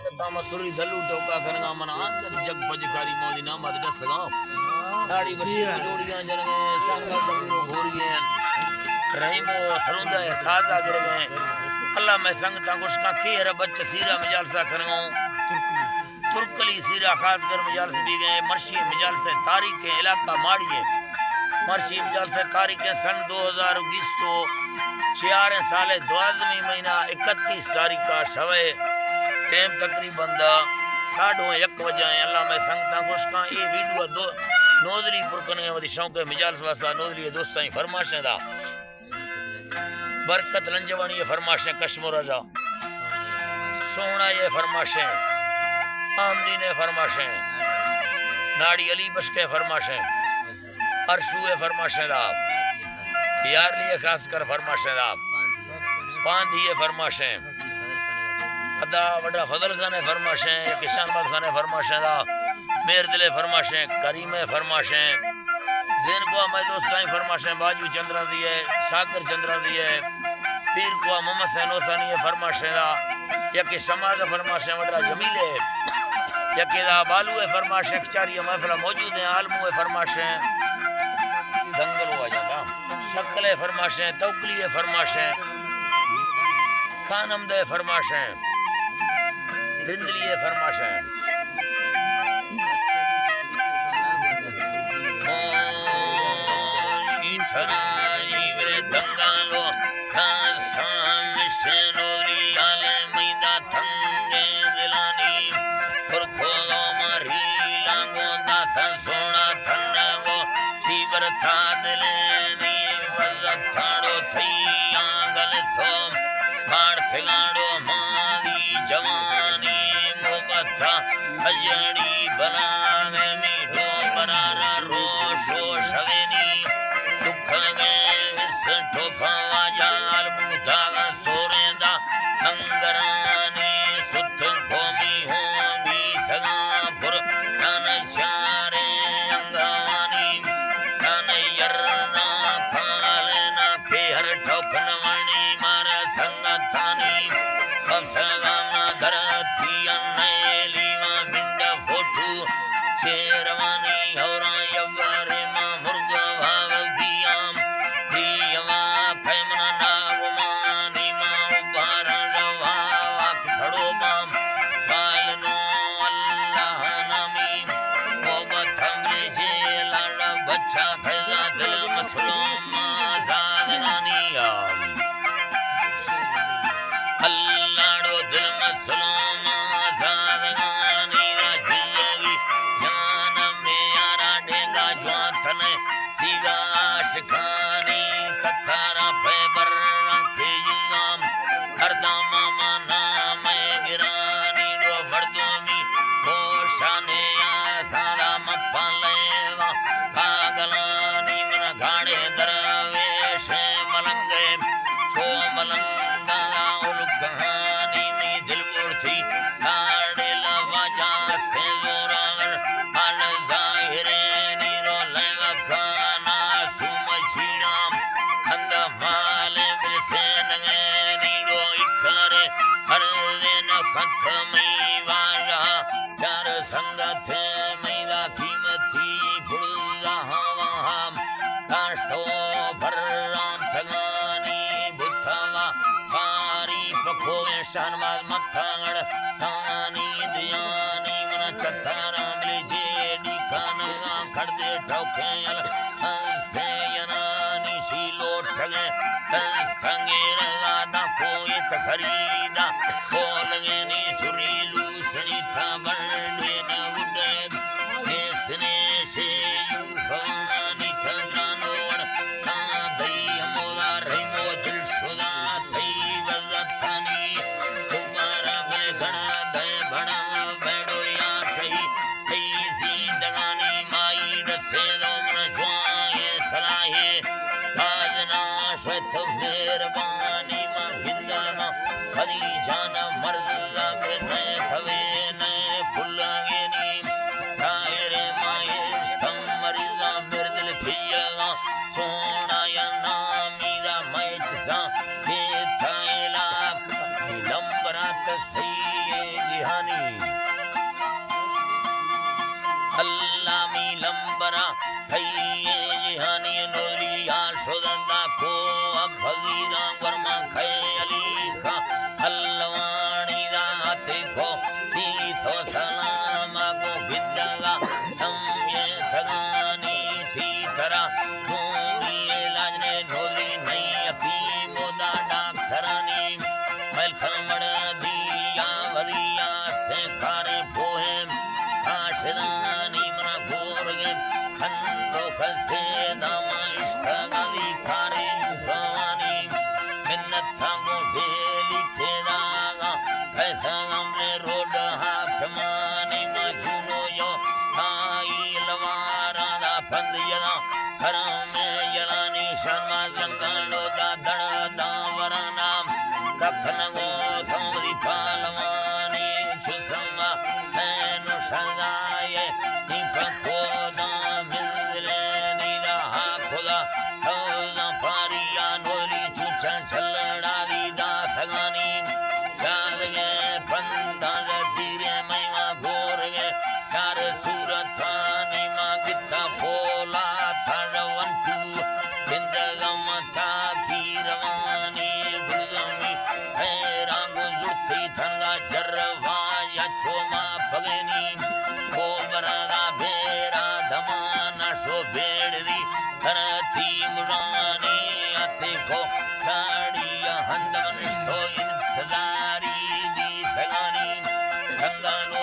संगता मसूरी दलू टोका करगा मन आंगत जग पजकारी मोदी नामत दसगा दाढ़ी बसी जोड़ियां जनगे सांगा बंगरो घोरिए रहीमो सरुंदा साजा गिरगे अल्लाह मैं संगता कुछ का खेर बच्च सीरा मजालसा करगा तुर्कली सीरा खासकर मजालस भी गए मर्शी मजालस तारीख के इलाका माड़िए मर्शी मजालस तारीख सन 2020 तो 6 साल 12वीं महीना 31 तारीख का शवे टाइम तकरीबन 1:30 बजे अल्लाह में संगता कुछ का ये वीडियो दो नोदरी पुरकने वदी शौक मजालस वास्ता नोदरी दोस्तां फरमाशें दा बरकत लंजवानी ये फरमाशें कश्मीर राजा सोना ये फरमाशें आमदी ने फरमाशें नाड़ी अली बश के फरमाशें अरशुए फरमाशें दा यार लिए खास कर फरमाशें दा पांधिए फरमाशें अदा वडा फजल खाने फरमाशें किसान मत खाने फरमाशें दा मेर दिले फरमाशें करीमे फरमाशें ज़ैन को मैं दोस्ताई फरमाशें बाजू चंद्रा दिए शाकर चंद्रा दिए पीर को मोहम्मद सैनोसानी फरमाशें दा यके समाज फरमाशें वडा जमीले यकेदा बालू फरमाशें चारी महफिल मौजूद हैं आलमू फरमाशें दंगल हुआ जाता शक्ल फरमाशें तौकली फरमाशें खानमद फरमाशें बिंदली फरमाशें दंगालो जवानी मोबता हजड़ी बनावे मीठो बरारा रोशो शवेनी दुख गए इस ठोफा जाल मुदागा सोरेंदा अंगरानी सुत भूमि हो भी थगापुर तन चारे अंगवानी तन यरना फालना फेहर ठोफनवानी मारा संगतानी कमसगाना धरती अन्नैलीवा बिंड फोटू शेरवानी और यव्वारे मा मुर्ग भाव बियाम प्रियवा फेमना नागमानी मा उबारा रवा खड़ो बाम सालनो अल्लाह नामी मोहब्बत हमरे जेला बच्चा फैला दिल मसलूम आजाद रानिया अल्लाहड़ो दिल मसलूम आजाद गानी जिंदगी जान में यारा डेगा ज्वाथन सीगा शिखानी कथारा फैबर रखे युगाम हरदम माना मैं गिरानी डो मर्दोमी होशाने आसादा मपालेवा पागलानी मन घाड़े दरवेश मलंगे छो मलंगा कहानी में दिल उड़ती साड़े लवाजा से जोरागर हल जाहिरे नीरो लगा खाना सुम छीड़ाम अंद माले बिसे नगे नीरो इखरे हर दिन खत में वाला चार संगत मैदा कीमती फुल्ला हवाम काष्टो भर्राम थगानी बुद्धवा खोए शर्माल मथांगड़ तानी दियानी मन चतारा मिले जेडी खाना खड़दे ठोके अल हंसते यनानी शीलो ठगे हंसंगे रगादा कोई तखरीदा बोलगे नी सुरीलू सनीता बंडे न उड़े इसने से यू फवानी तग्रानोड़ ता दई मोला रहीमो दिल शुदा थई मेहरबानी महिंदा खरी जान मर्दा के नए थवे नए फुल्लागे नी तारे मायस कम मरिजा मेरे दिल खिया सोना या नामीदा मैच सा के थाइला लंबरात सही जिहानी देखो तीथो सलामा को भिद्दगा सम्ये थगानी थी थरा भूमिये लाजने ढोली नहीं अखी मोदा डाक थरानी मलखमड़ दिया वदिया स्थे खारे भोहेम आशदानी मना गोरगे खंदो खसे दामा इष्टगादी खारे भवानी मिन्नत थामो भेली खेदागा ऐसा हमने रोड हाकमानी मजूनो यो हाई लवारा दा फंद यदा हराम में यलानी शर्मा जंगलो दा दड़ दा वराना कखनगो संवदी पालवानी चुसमा नैनो संगाये निपको दा मिलले नीदा हाखुदा हौला पारिया नोली चुचा छलड़ा दी दा थगानी चालगे पंदार धीरे मैवा गोरगे कार सूरतानी मा गित्ता फोला थड़वंतु बिंदगम था धीरवानी बुलगमी है रांगो जुर्ती थंगा जरवा या छोमा फगनी कोबरा बेरा धमाना शो बेड़दी करती मुरानी अते को साड़िया हंदमनिष्ठो इंतजारी भी थगानी गंगालो